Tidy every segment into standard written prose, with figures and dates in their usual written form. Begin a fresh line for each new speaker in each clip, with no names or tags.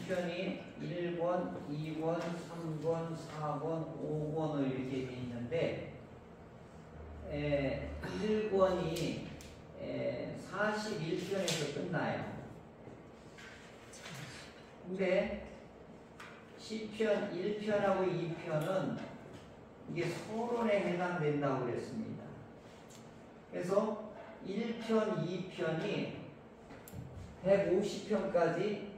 시편이 1권, 2권, 3권, 4권, 5권으로 이렇게 되어 있는데 1권이 41편에서 끝나요. 근데 시편 1편하고 2편은 이게 서론에 해당된다고 그랬습니다. 그래서 1편, 2편이 150편까지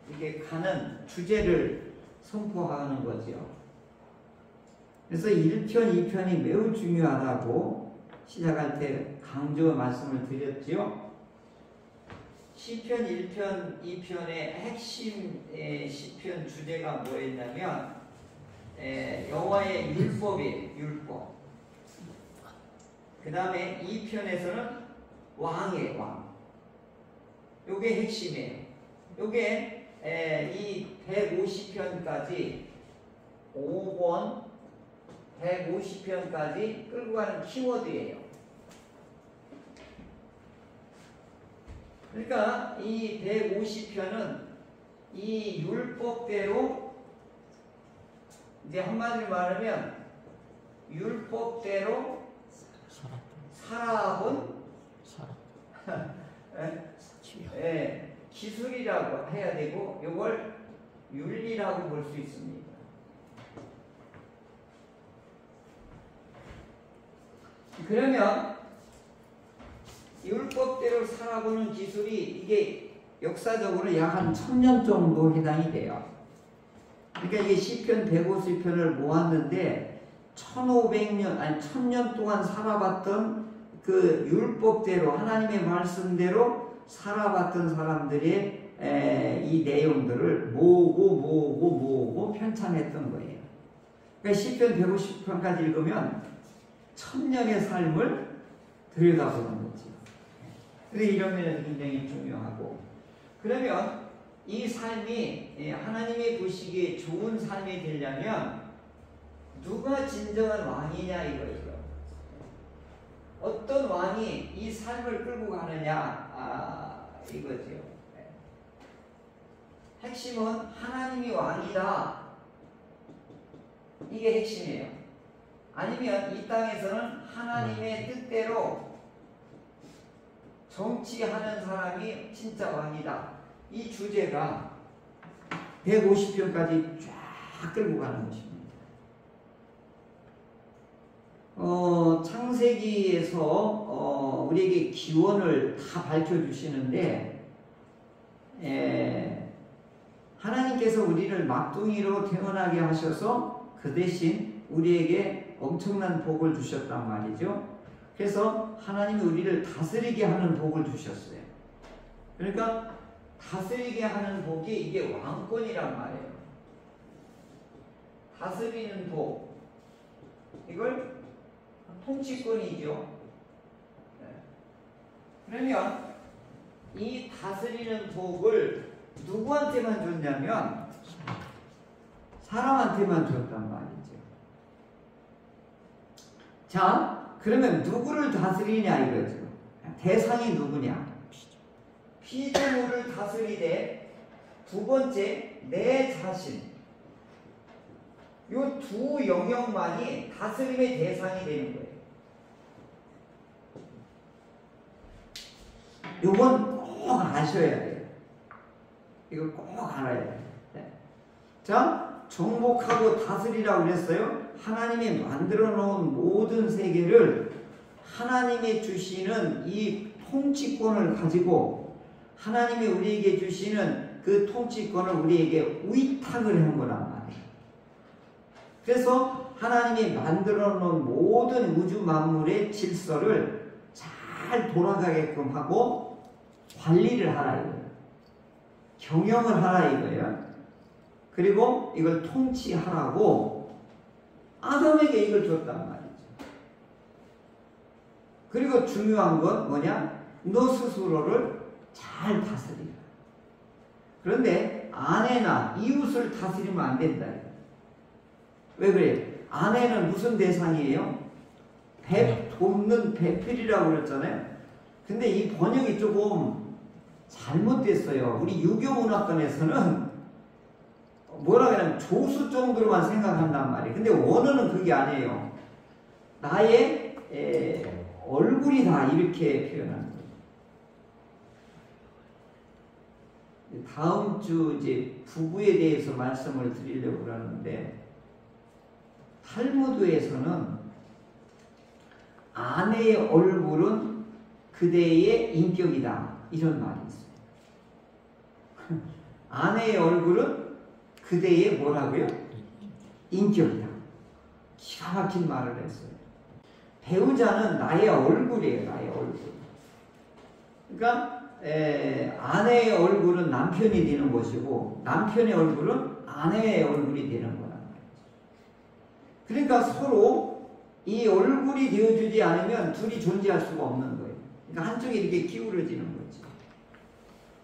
이게 가는 주제를 선포하는 거죠. 그래서 1편, 2편이 매우 중요하다고 시작할 때 강조 말씀을 드렸죠. 시편 1편, 2편의 핵심 시편 주제가 뭐였냐면 여호와의 율법이에요. 율법. 그 다음에 2편에서는 왕의 왕. 요게 핵심이에요. 요게 이 150편까지 5권 150편까지 끌고 가는 키워드예요. 그러니까 이 150편은 이 율법대로 이제 한마디로 말하면 율법대로 살아본 기술이라고 해야 되고 이걸 윤리라고 볼 수 있습니다. 그러면 율법대로 살아보는 기술이 이게 역사적으로 약 한 1000년 정도 해당이 돼요. 그러니까 이게 시편 150편을 모았는데 1500년 아니 1000년 동안 살아봤던 그 율법대로 하나님의 말씀대로 살아봤던 사람들의 이 내용들을 모으고 편찬했던 거예요. 그러니까 시편 150편까지 읽으면 1000년의 삶을 들여다보는 거죠. 그래서 이런 면에서 굉장히 중요하고, 그러면 이 삶이 하나님의 보시기에 좋은 삶이 되려면 누가 진정한 왕이냐 이거죠. 어떤 왕이 이 삶을 끌고 가느냐 이거죠. 핵심은 하나님이 왕이다. 이게 핵심이에요. 아니면 이 땅에서는 하나님의 뜻대로 정치하는 사람이 진짜 왕이다. 이 주제가 150편까지 쫙 끌고 가는 것입니다. 창세기에서 우리에게 기원을 다 밝혀주시는데 하나님께서 우리를 막둥이로 태어나게 하셔서 그 대신 우리에게 엄청난 복을 주셨단 말이죠. 그래서 하나님이 우리를 다스리게 하는 복을 주셨어요. 그러니까 다스리게 하는 복이 이게 왕권이란 말이에요. 다스리는 복, 이걸 통치권이죠. 그러면 이 다스리는 복을 누구한테만 줬냐면 사람한테만 줬단 말이죠. 자, 그러면 누구를 다스리냐 이거죠. 대상이 누구냐? 피조물을 다스리되 두 번째 내 자신. 요 두 영역만이 다스림의 대상이 되는 거예요. 요건 꼭 아셔야 돼요. 이거 꼭 알아야 돼요. 네. 자, 정복하고 다스리라고 그랬어요. 하나님이 만들어 놓은 모든 세계를 하나님이 주시는 이 통치권을 가지고 하나님이 우리에게 주시는 그 통치권을 우리에게 위탁을 한 거란 말이에요. 그래서 하나님이 만들어 놓은 모든 우주 만물의 질서를 잘 돌아가게끔 하고 관리를 하라 이거예요. 경영을 하라 이거예요. 그리고 이걸 통치하라고 아담에게 이걸 줬단 말이죠. 그리고 중요한 건 뭐냐? 너 스스로를 잘 다스리라. 그런데 아내나 이웃을 다스리면 안 된다. 왜 그래? 아내는 무슨 대상이에요? 돕는 배필이라고 그랬잖아요. 근데 이 번역이 조금 잘못됐어요. 우리 유교 문화권에서는 뭐라 그러냐면 조수 정도로만 생각한단 말이에요. 근데 원어는 그게 아니에요. 나의 얼굴이 다 이렇게 표현하는 거예요. 다음 주 이제 부부에 대해서 말씀을 드리려고 그러는데, 탈무드에서는 아내의 얼굴은 그대의 인격이다, 이런 말이 있어요. 아내의 얼굴은 그대의 뭐라고요? 인격이다. 기가 막힌 말을 했어요. 배우자는 나의 얼굴이에요. 나의 얼굴. 그러니까 아내의 얼굴은 남편이 되는 것이고, 남편의 얼굴은 아내의 얼굴이 되는 거란 말이죠. 그러니까 서로 이 얼굴이 되어주지 않으면 둘이 존재할 수가 없는 거예요. 그러니까 한쪽이 이렇게 기울어지는 거죠.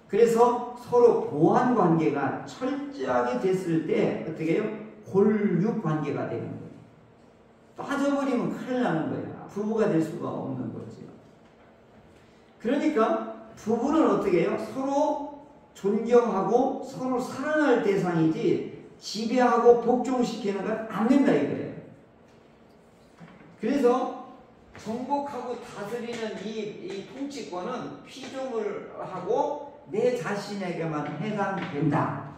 그래서 서로 보완 관계가 철저하게 됐을 때 어떻게 해요? 골육 관계가 되는 거예요. 빠져버리면 큰일 나는 거예요. 부부가 될 수가 없는 거죠. 그러니까 부부는 어떻게 해요? 서로 존경하고 서로 사랑할 대상이지 지배하고 복종시키는 건 안 된다 이거예요. 그래서 정복하고 다스리는 이 통치권은 피조물 하고 내 자신에게만 해당된다.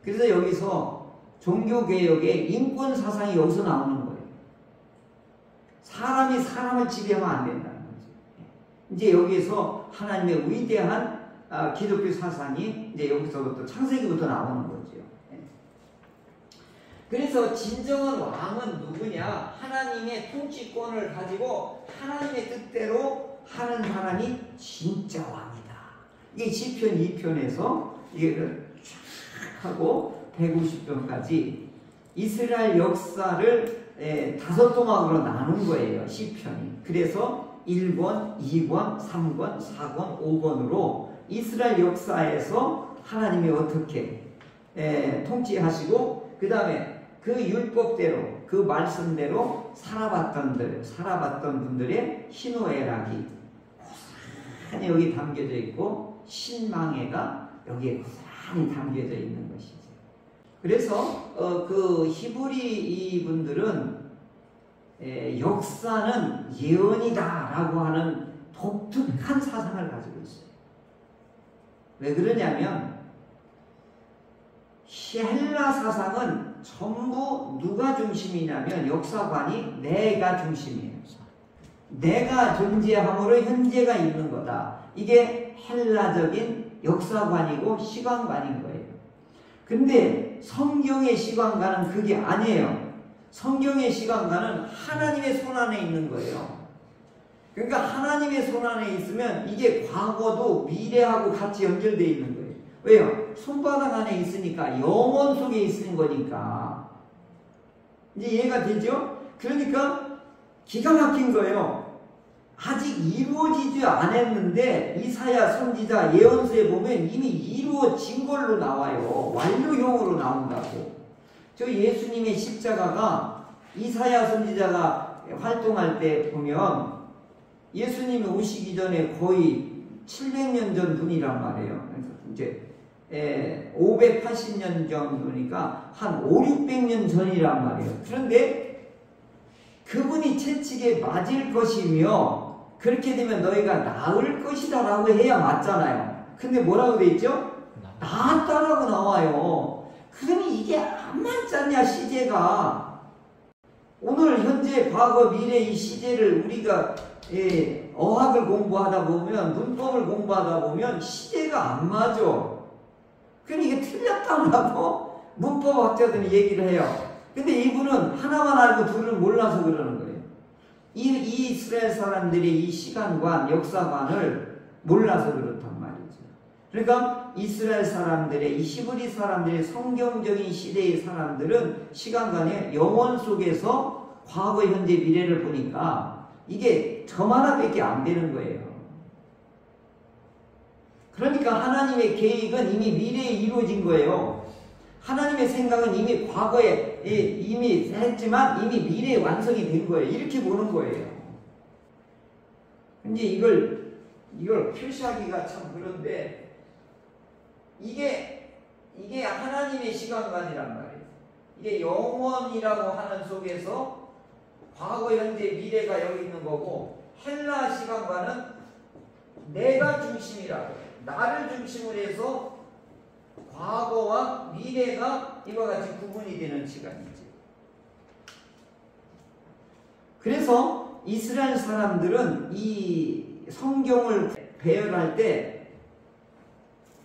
그래서 여기서 종교개혁의 인권사상이 여기서 나오는 거예요. 사람이 사람을 지배하면 안 된다는 거죠. 이제 여기에서 하나님의 위대한 기독교 사상이 이제 여기서부터 창세기부터 나오는 거죠. 그래서 진정한 왕은 누구냐? 하나님의 통치권을 가지고 하나님의 뜻대로 하는 사람이 진짜 왕이다. 이게 시편 2편에서 이게 쫙 하고 150편까지 이스라엘 역사를 5토막으로 나눈 거예요. 시편이. 그래서 1권, 2권, 3권, 4권, 5권으로 이스라엘 역사에서 하나님이 어떻게 통치하시고 그 다음에 그 율법대로 그 말씀대로 살아봤던 분들의 희노애락이 고스란히 여기 담겨져 있고 신망애가 여기에 고스란히 담겨져 있는 것이죠. 그래서 그 히브리 분들은 역사는 예언이다라고 하는 독특한 사상을 가지고 있어요. 왜 그러냐면 헬라 사상은 전부 누가 중심이냐면 역사관이 내가 중심이에요. 내가 존재함으로 현재가 있는 거다. 이게 헬라적인 역사관이고 시간관인 거예요. 근데 성경의 시간관은 그게 아니에요. 성경의 시간관은 하나님의 손 안에 있는 거예요. 그러니까 하나님의 손 안에 있으면 이게 과거도 미래하고 같이 연결되어 있는 거예요. 왜요? 손바닥 안에 있으니까 영원 속에 있는 거니까. 이제 이해가 되죠? 그러니까 기가 막힌 거예요. 아직 이루어지지 않았는데 이사야 선지자 예언서에 보면 이미 이루어진 걸로 나와요. 완료형으로 나온다고. 저 예수님의 십자가가 이사야 선지자가 활동할 때 보면 예수님이 오시기 전에 거의 700년 전 분이란 말이에요. 그래서 이제 580년 정도니까 한 5, 600년 전이란 말이에요. 그런데 그분이 채찍에 맞을 것이며 그렇게 되면 너희가 나을 것이다 라고 해야 맞잖아요. 근데 뭐라고 돼 있죠? 나았다라고 나와요. 그러면 이게 안 맞지 않냐 시제가. 오늘 현재 과거 미래 이 시제를 우리가 어학을 공부하다 보면 문법을 공부하다 보면 시제가 안 맞아. 그럼 이게 틀렸다고 문법학자들이 얘기를 해요. 근데 이분은 하나만 알고 둘을 몰라서 그러는 거예요. 이 이스라엘 사람들이 이 시간관, 역사관을 몰라서 그렇단 말이죠. 그러니까 이스라엘 사람들의, 이 히브리 사람들의 성경적인 시대의 사람들은 시간관의 영원 속에서 과거, 현재, 미래를 보니까 이게 점 하나밖에 안 되는 거예요. 그러니까 하나님의 계획은 이미 미래에 이루어진 거예요. 하나님의 생각은 이미 과거에 이미 했지만 이미 미래에 완성이 된 거예요. 이렇게 보는 거예요. 이제 이걸 이걸 표시하기가 참 그런데 이게 하나님의 시간관이란 말이에요. 이게 영원이라고 하는 속에서 과거, 현재, 미래가 여기 있는 거고 헬라 시간관은 내가 중심이라고 해요. 나를 중심으로 해서 과거와 미래가 이와 같이 구분이 되는 시간이지. 그래서 이스라엘 사람들은 이 성경을 배열할 때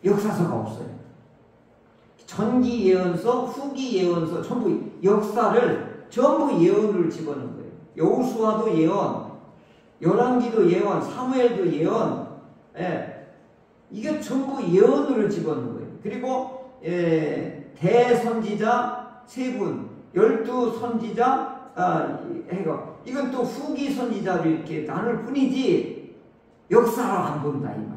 역사서가 없어요. 전기 예언서, 후기 예언서 전부 역사를 전부 예언을 집어넣은 거예요. 여호수아도 예언, 열왕기도 예언, 사무엘도 예언, 이게 전부 예언으로 집어넣은 거예요. 그리고 대선지자 3분, 12선지자 이건 또 후기 선지자로 이렇게 나눌 뿐이지 역사로 안 본다 이 말이죠.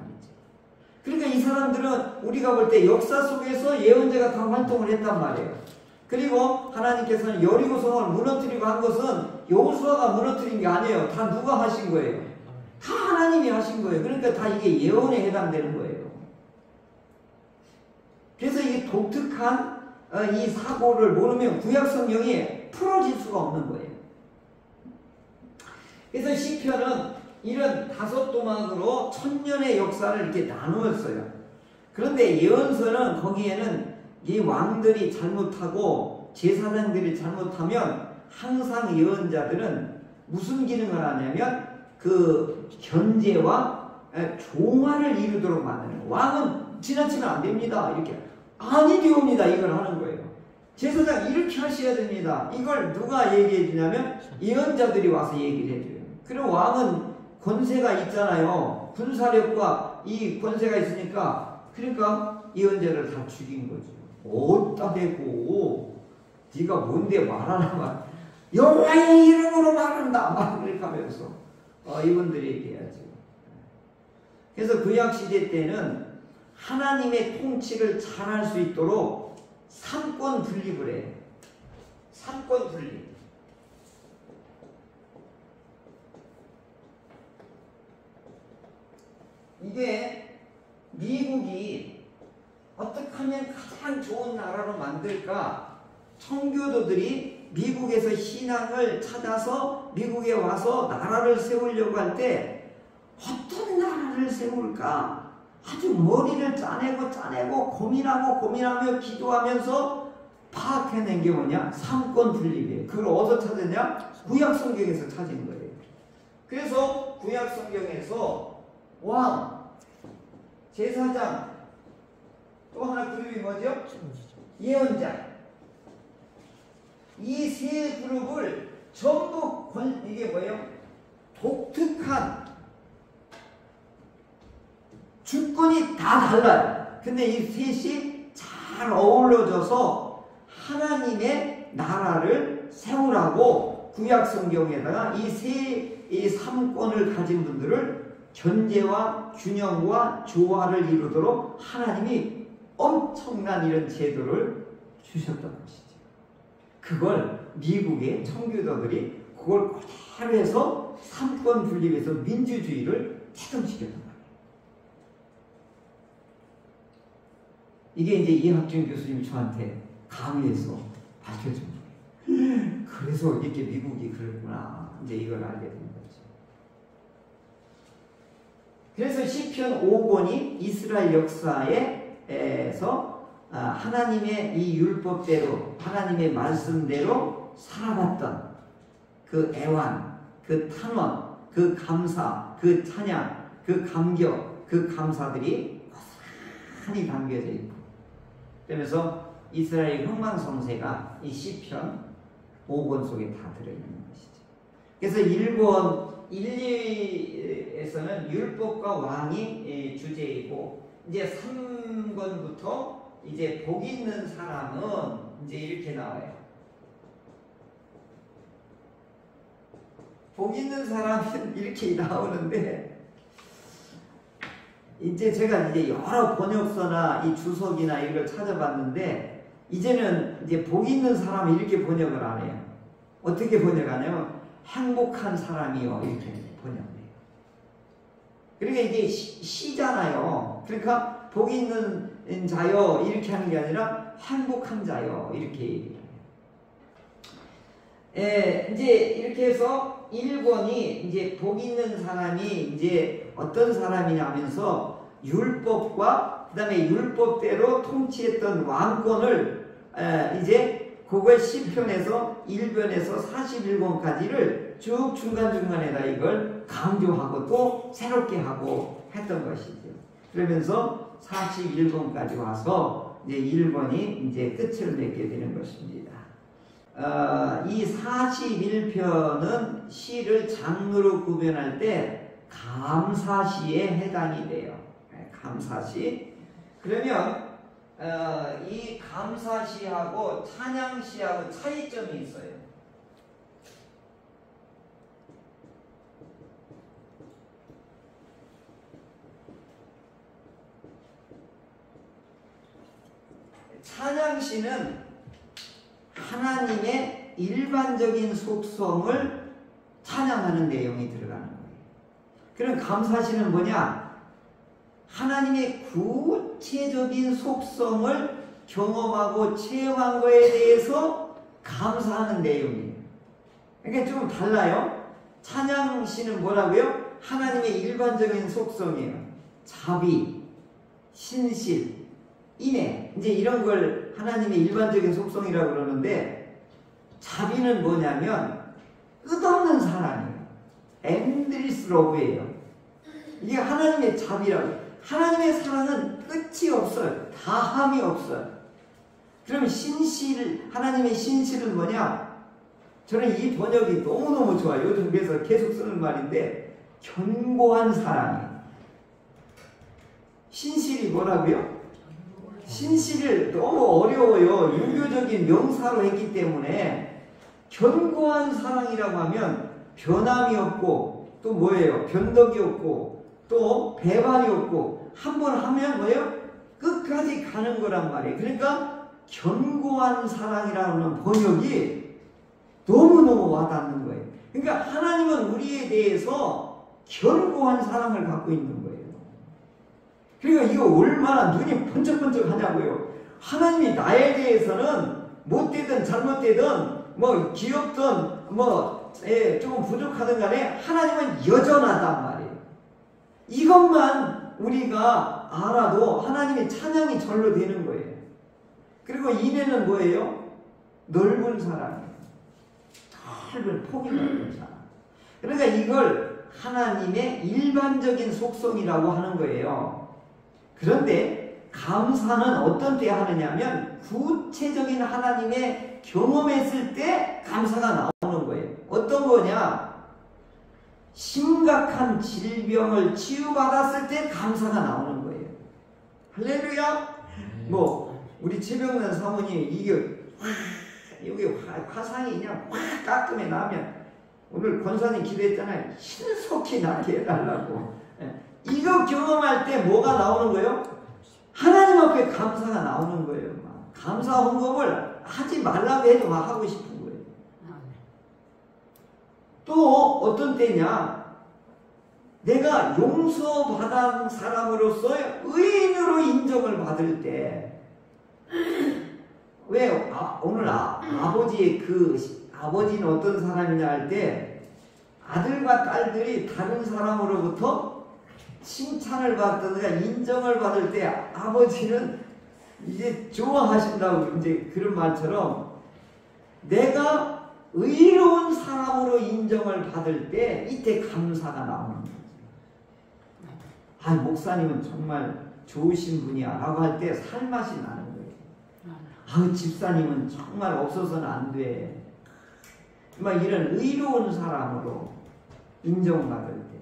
그러니까 이 사람들은 우리가 볼 때 역사 속에서 예언자가 다 활동을 했단 말이에요. 그리고 하나님께서는 여리고성을 무너뜨리고 한 것은 여호수아가 무너뜨린 게 아니에요. 다 누가 하신 거예요? 다 하나님이 하신 거예요. 그러니까 다 이게 예언에 해당되는 거예요. 그래서 이 독특한 이 사고를 모르면 구약 성경이 풀어질 수가 없는 거예요. 그래서 시편은 이런 5도막으로 천년의 역사를 이렇게 나누었어요. 그런데 예언서는 거기에는 이 왕들이 잘못하고 제사장들이 잘못하면 항상 예언자들은 무슨 기능을 하냐면 그 견제와 조화를 이루도록 만드는 거예요. 왕은 지나치면 안 됩니다. 이렇게 아니되옵니다. 이걸 하는 거예요. 제사장 이렇게 하셔야 됩니다. 이걸 누가 얘기해 주냐면 예언자들이 와서 얘기를 해줘요. 그럼 왕은 권세가 있잖아요. 군사력과 이 권세가 있으니까 그러니까 예언자를 다 죽인 거죠. 어디다 대고 네가 뭔데 말하나만 여호와의 이름으로 말한다 막 그렇게 하면서 이분들이 얘기해야죠. 그래서 구약 시대 때는 하나님의 통치를 잘할 수 있도록 삼권 분립을 해요. 삼권 분립. 이게 미국이 어떻게 하면 가장 좋은 나라로 만들까? 청교도들이 미국에서 신앙을 찾아서 미국에 와서 나라를 세우려고 할 때 어떤 나라를 세울까? 아주 머리를 짜내고 고민하며 기도하면서 파악해낸 게 뭐냐? 삼권 분립이에요. 그걸 어디서 찾았냐? 구약 성경에서 찾은 거예요. 그래서 구약 성경에서 왕, 제사장, 또 하나 그룹이 뭐죠? 예언자. 이 세 그룹을 전부 이게 뭐예요? 독특한 주권이 다 달라요. 근데 이 셋이 잘 어우러져서 하나님의 나라를 세우라고 구약 성경에다가 이 삼권을 가진 분들을 견제와 균형과 조화를 이루도록 하나님이 엄청난 이런 제도를 주셨던 것이죠. 그걸 미국의 청교도들이 그걸 그대로 해서 삼권 분립해서 민주주의를 태동시켰단 말이에요. 이게 이제 이학준 교수님이 저한테 강의해서 밝혀준 거예요. 그래서 이렇게 미국이 그랬구나. 이제 이걸 알게 된 거죠. 그래서 시편 5권이 이스라엘 역사에서 하나님의 이 율법대로 하나님의 말씀대로 살아갔던 그 애완, 그 탄원, 그 감사, 그 찬양, 그 감격, 그 감사들이 고스란히 담겨져 있고 그러면서 이스라엘 흥망성쇠가 이 시편 5권 속에 다 들어있는 것이죠. 그래서 1권 1, 2에서는 율법과 왕이 주제이고 이제 3권부터 이제 복 있는 사람은 이제 이렇게 나와요. 복 있는 사람은 이렇게 나오는데 이제 제가 이제 여러 번역서나 이 주석이나 이걸 찾아봤는데 이제는 이제 복 있는 사람이 이렇게 번역을 안 해요. 어떻게 번역하냐면 행복한 사람이요 이렇게 번역해요. 그러니까 이게 시잖아요. 그러니까 복이 있는 자요 이렇게 하는 게 아니라 행복한 자요 이렇게. 이제 이렇게 해서 1번이 이제 복 있는 사람이 이제 어떤 사람이냐면서 율법과 그 다음에 율법대로 통치했던 왕권을 이제 그걸 시편에서 1변에서 41권까지를 쭉 중간중간에다 이걸 강조하고 또 새롭게 하고 했던 것이죠. 그러면서 41권까지 와서 이제 1번이 이제 끝을 맺게 되는 것입니다. 이 41편은 시를 장르로 구별할 때 감사시에 해당이 돼요. 감사시. 그러면 이 감사시하고 찬양시하고 차이점이 있어요. 찬양시는 하나님의 일반적인 속성을 찬양하는 내용이 들어가는 거예요. 그럼 감사시는 뭐냐? 하나님의 구체적인 속성을 경험하고 체험한 거에 대해서 감사하는 내용이에요. 그러니까 좀 달라요. 찬양시는 뭐라고요? 하나님의 일반적인 속성이에요. 자비, 신실, 인애, 이제 이런 걸 하나님의 일반적인 속성이라고 그러는데, 자비는 뭐냐면 끝없는 사랑이에요. 엔드리스 러브예요. 이게 하나님의 자비라고. 하나님의 사랑은 끝이 없어요. 다함이 없어요. 그럼 신실, 하나님의 신실은 뭐냐? 저는 이 번역이 너무너무 좋아요. 요즘 그래서 계속 쓰는 말인데, 견고한 사랑이에요. 신실이 뭐라고요? 신실을 너무 어려워요. 유교적인 명사로 했기 때문에. 견고한 사랑이라고 하면 변함이 없고 또 뭐예요? 변덕이 없고 또 배반이 없고 한 번 하면 뭐예요? 끝까지 가는 거란 말이에요. 그러니까 견고한 사랑이라는 번역이 너무너무 와닿는 거예요. 그러니까 하나님은 우리에 대해서 견고한 사랑을 갖고 있는 거예요. 그러니까 이거 얼마나 눈이 번쩍번쩍 하냐고요. 하나님이 나에 대해서는 못되든 잘못되든 뭐 귀엽든 뭐 조금 부족하든 간에 하나님은 여전하단 말이에요. 이것만 우리가 알아도 하나님의 찬양이 절로 되는 거예요. 그리고 인애는 뭐예요? 넓은 사랑이에요. 넓은 폭이 넓은 사랑. 그러니까 이걸 하나님의 일반적인 속성이라고 하는 거예요. 그런데 감사는 어떤 때 하느냐면 구체적인 하나님의 경험했을 때 감사가 나오는 거예요. 어떤 거냐? 심각한 질병을 치유받았을 때 감사가 나오는 거예요. 할렐루야! 뭐 우리 최병란 사모님 이게 여기 화상이 그냥 확 가끔에 나면 오늘 권사님 기도했잖아요. 신속히 나게 해달라고. 이거 경험할 때 뭐가 나오는 거예요? 하나님 앞에 감사가 나오는 거예요. 감사 헌금을 하지 말라고 해도 막 하고 싶은 거예요. 또 어떤 때냐? 내가 용서받은 사람으로서 의인으로 인정을 받을 때, 왜 오늘 아버지의 아버지는 어떤 사람이냐 할 때 아들과 딸들이 다른 사람으로부터 칭찬을 받든가 인정을 받을 때 아버지는 이제 좋아하신다고 이제 그런 말처럼 내가 의로운 사람으로 인정을 받을 때 이때 감사가 나오는 거죠. 아, 목사님은 정말 좋으신 분이야 라고 할 때 살맛이 나는 거예요. 아, 집사님은 정말 없어서는 안 돼. 막 이런 의로운 사람으로 인정받을 때.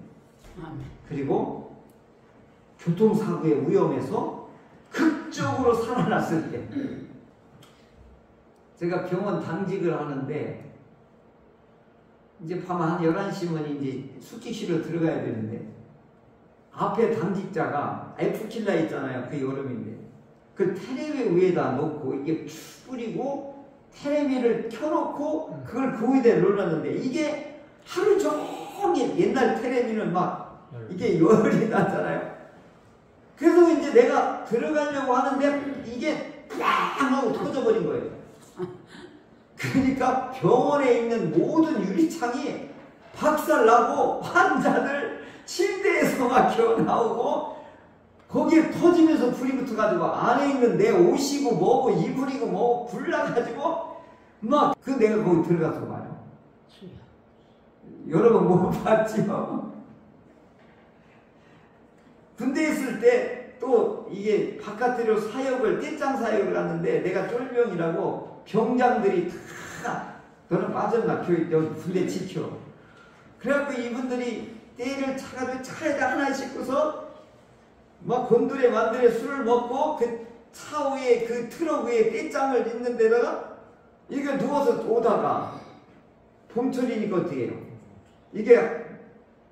그리고 교통사고의 위험에서 극적으로 살아났을 때. 제가 병원 당직을 하는데 이제 밤 한 11시면 이제 숙직실로 들어가야 되는데 앞에 당직자가 에프킬라 있잖아요. 그 여름인데 그 테레비 위에다 놓고 이게 쭉 뿌리고 테레비를 켜놓고 그걸 그 위에다 놓았는데 이게 하루 종일 옛날 테레비는 막 이게 열이 나잖아요. 그래서 이제 내가 들어가려고 하는데 이게 팡 하고 터져버린 거예요. 그러니까 병원에 있는 모든 유리창이 박살나고 환자들 침대에서 막혀 나오고 거기에 터지면서 불이 붙어가지고 안에 있는 내 옷이고 뭐고 이불이고 뭐고 불 나가지고 막 그 내가 거기 들어가서 봐요. 여러분 못 봤지요? 군대에 있을 때 또 이게 바깥으로 사역을 떼짱 사역을 하는데 내가 쫄병이라고 병장들이 다 너는 빠졌나 여기 군대 지켜. 그래갖고 이분들이 떼를 차가지고 차에다 하나 싣고서 막 곤드레 만드레 술을 먹고 그 차 위에 그 트럭 위에 떼짱을 있는 데다가 이게 누워서 오다가 봄철이니까 어떻게 해요? 이게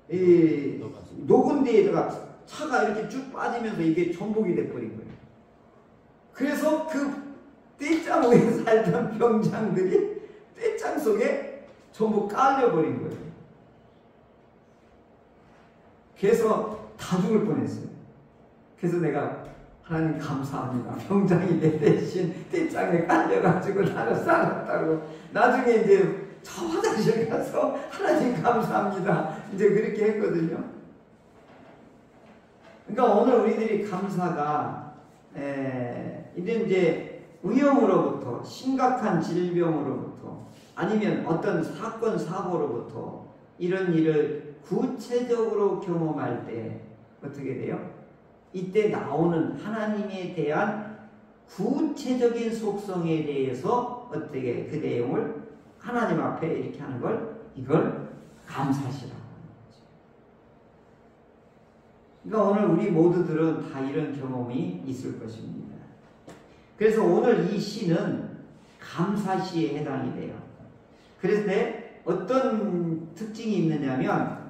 이 녹은 데에다가 차가 이렇게 쭉 빠지면서 이게 전복이 돼버린 거예요. 그래서 그 떼짱 위에 살던 병장들이 떼짱 속에 전부 깔려버린 거예요. 그래서 다 죽을 뻔했어요. 그래서 내가 하나님 감사합니다. 병장이 내 대신 떼짱에 깔려가지고 나를 살았다고. 나중에 이제 저 화장실 가서 하나님 감사합니다. 이제 그렇게 했거든요. 그러니까 오늘 우리들이 감사가 이런 이제 위험으로부터 심각한 질병으로부터 아니면 어떤 사건 사고로부터 이런 일을 구체적으로 경험할 때 어떻게 돼요? 이때 나오는 하나님에 대한 구체적인 속성에 대해서 어떻게 그 내용을 하나님 앞에 이렇게 하는 걸 이걸 감사시라고 하는 거죠. 그러니까 오늘 우리 모두들은 다 이런 경험이 있을 것입니다. 그래서 오늘 이 시는 감사시에 해당이 돼요. 그래서 어떤 특징이 있느냐면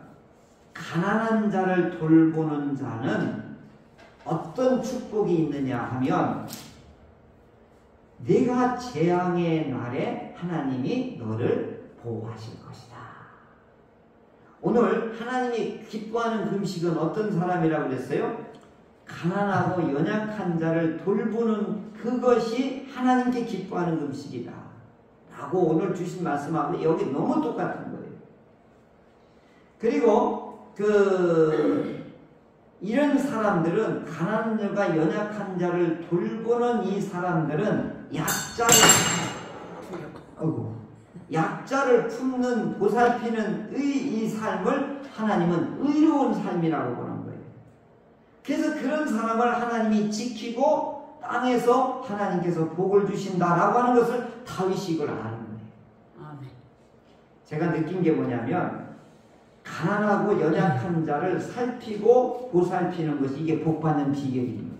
가난한 자를 돌보는 자는 어떤 축복이 있느냐 하면 네가 재앙의 날에 하나님이 너를 보호하실 것이다. 오늘 하나님이 기뻐하는 금식은 어떤 사람이라고 그랬어요? 가난하고 연약한 자를 돌보는 그것이 하나님께 기뻐하는 금식이다 라고 오늘 주신 말씀하고 여기 너무 똑같은 거예요. 그리고 이런 사람들은 가난한 자가 연약한 자를 돌보는 이 사람들은 약자를 품는 보살피는 이 삶을 하나님은 의로운 삶이라고 보는 거예요. 그래서 그런 사람을 하나님이 지키고 땅에서 하나님께서 복을 주신다라고 하는 것을 다윗이 이걸 아는 거예요. 아멘. 제가 느낀 게 뭐냐면 가난하고 연약한 자를 살피고 보살피는 것이 이게 복받는 비결입니다.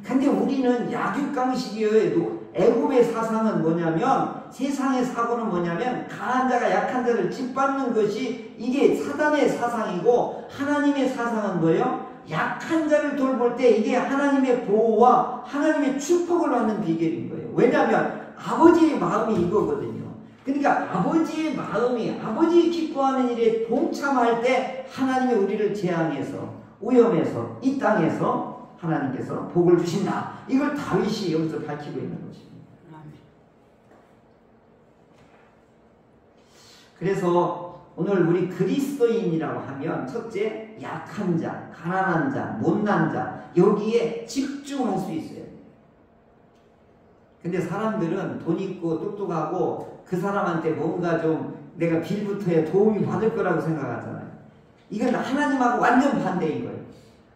근데 우리는 약육강식이에요. 애굽의 사상은 뭐냐면 세상의 사고는 뭐냐면 강한 자가 약한 자를 짓밟는 것이 이게 사단의 사상이고 하나님의 사상은 뭐예요? 약한 자를 돌볼 때 이게 하나님의 보호와 하나님의 축복을 받는 비결인 거예요. 왜냐하면 아버지의 마음이 이거거든요. 그러니까 아버지의 마음이 아버지 기뻐하는 일에 동참할 때 하나님이 우리를 재앙해서 위험해서 이 땅에서 하나님께서 복을 주신다. 이걸 다윗이 여기서 밝히고 있는 것입니다. 그래서 오늘 우리 그리스도인이라고 하면 첫째 약한 자, 가난한 자, 못난 자 여기에 집중할 수 있어요. 근데 사람들은 돈 있고 똑똑하고 그 사람한테 뭔가 좀 내가 빌붙어야 도움이 받을 거라고 생각하잖아요. 이건 하나님하고 완전 반대인 거예요.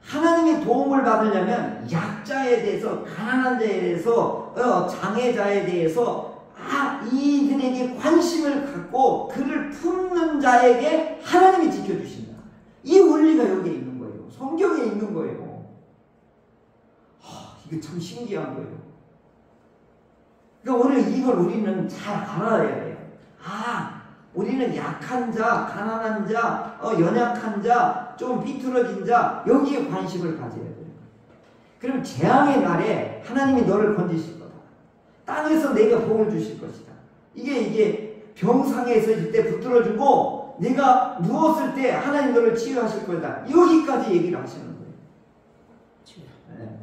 하나님의 도움을 받으려면 약자에 대해서 가난한 자에 대해서 장애자에 대해서 이들에게 관심을 갖고 그를 품는 자에게 하나님이 지켜주신다. 이 원리가 여기에 있는 거예요. 성경에 있는 거예요. 이게 참 신기한 거예요. 그러니까 오늘 이걸 우리는 잘 알아야 돼요. 우리는 약한 자, 가난한 자, 연약한 자, 좀 비뚤어진 자 여기에 관심을 가져야 돼요. 그럼 재앙의 날에 하나님이 너를 건지실 거다. 땅에서 내가 복을 주실 것이다. 이게 병상에 있을 때 붙들어주고 네가 누웠을 때 하나님 너를 치유하실 거다. 여기까지 얘기를 하시는 거예요. 네.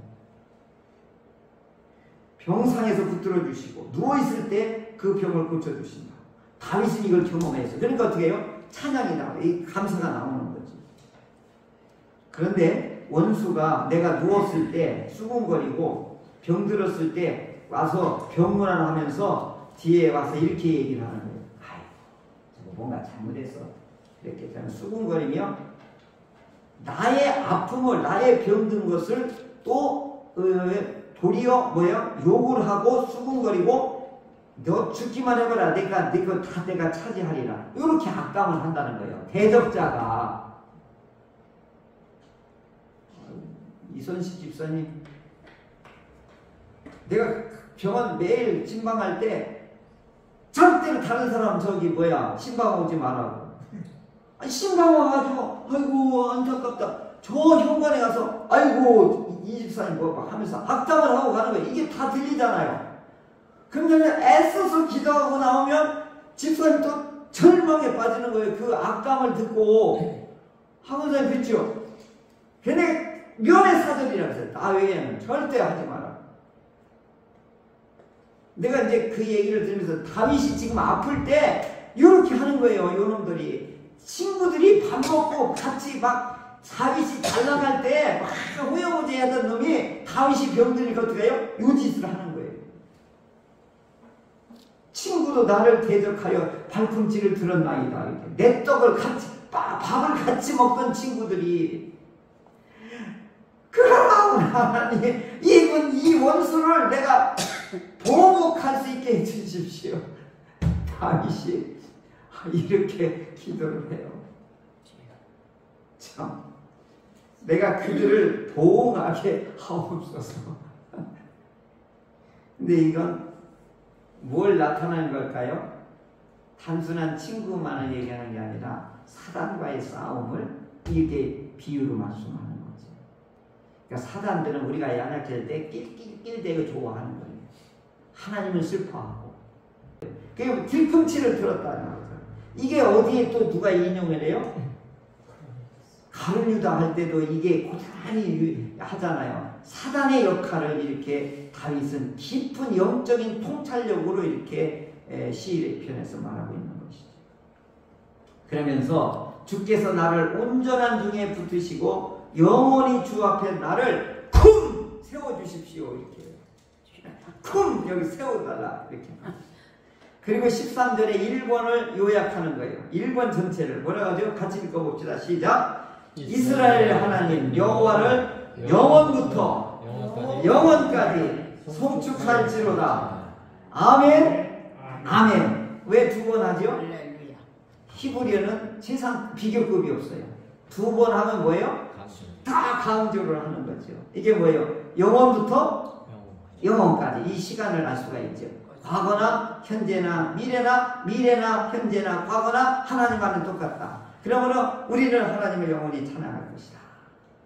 병상에서 붙들어 주시고 누워있을 때 그 병을 고쳐주신다. 다윗은 이걸 경험했어요. 그러니까 어떻게 해요? 찬양이 나와요. 이 감사가 나오는 거지. 그런데 원수가 내가 누웠을 때 수군거리고 병들었을 때 와서 병문안 하면서 뒤에 와서 이렇게 얘기를 하는 거예요. 아이고, 뭔가 잘못해서 이렇게 저는 수군거리며 나의 아픔을, 나의 병든 것을 또 도리어 뭐예요? 욕을 하고 수군거리고 너 죽기만 해봐라. 내가 차지하리라. 이렇게 악담을 한다는 거예요. 대적자가. 이선식 집사님, 내가 병원 매일 신방할 때 절대로 다른 사람 신방 오지 말라고. 신방 와가지고 아이고 안타깝다. 저 현관에 가서 아이고 이 집사님 뭐 하면서 악담을 하고 가는 거예요. 이게 다 들리잖아요. 그러면 애써서 기도하고 나오면 집사님 또 절망에 빠지는 거예요. 그 악담을 듣고 하고자 그랬죠. 걔네 면회사절이라고 했어요. 나 외에는 절대 하지 마라. 내가 이제 그 얘기를 들으면서 다윗이 지금 아플 때 이렇게 하는 거예요. 요놈들이. 친구들이 밥 먹고 같이 막 다윗이 잘 나갈 때 막 호영호제 하던 놈이 다윗이 병드니까 어떻게 해요? 요 짓을 하는 거예요. 친구도 나를 대적하여 발꿈치를 들었나이다. 내 떡을 같이, 밥을 같이 먹던 친구들이. 그러나 하나님, 이 원수를 내가 보복할 수 있게 해주십시오. 다윗이 이렇게 기도를 해요. 참, 내가 그들을 보호하게 하옵소서. 근데 이건 뭘 나타나는 걸까요? 단순한 친구만을 얘기하는 게 아니라 사단과의 싸움을 이렇게 비유로 말씀하는 거죠. 그러니까 사단들은 우리가 연약할 때 낄낄대고 좋아하는 거예요. 하나님은 슬퍼하고. 그 뒤꿈치를 들었다는 거죠. 이게 어디에 또 누가 인용을 해요? 가룟유다 할 때도 이게 고스란히 하잖아요. 사단의 역할을 이렇게 다윗은 깊은 영적인 통찰력으로 이렇게 시의 편에서 말하고 있는 것이죠. 그러면서 주께서 나를 온전한 중에 붙으시고 영원히 주 앞에 나를 쿵 세워주십시오. 이렇게 쿵 여기 세워달라. 이렇게. 그리고 13절에 1권을 요약하는 거예요. 1권 전체를 뭐라고 하죠? 같이 읽어봅시다. 시작. 이스라엘 하나님 여호와를 영원부터 영원까지 송축할지로다. 아멘. 아멘. 왜 두 번 하죠? 히브리어는 세상 비교급이 없어요. 두 번 하면 뭐예요? 다 강조를 하는 거죠. 이게 뭐예요? 영원부터 영원까지 이 시간을 알 수가 있죠. 과거나 현재나 미래나 현재나 과거나 하나님과는 똑같다. 그러므로 우리는 하나님을 영원히 찬양할 것이다.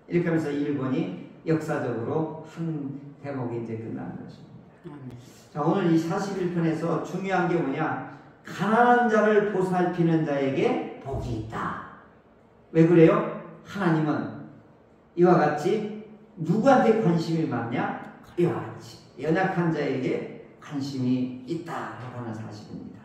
이렇게 하면서 1권이 역사적으로 한 대목이 이제 끝나는 것입니다. 자, 오늘 이 41편에서 중요한 게 뭐냐? 가난한 자를 보살피는 자에게 복이 있다. 왜 그래요? 하나님은 이와 같이 누구한테 관심이 많냐? 이와 같이 연약한 자에게 관심이 있다라는 사실입니다.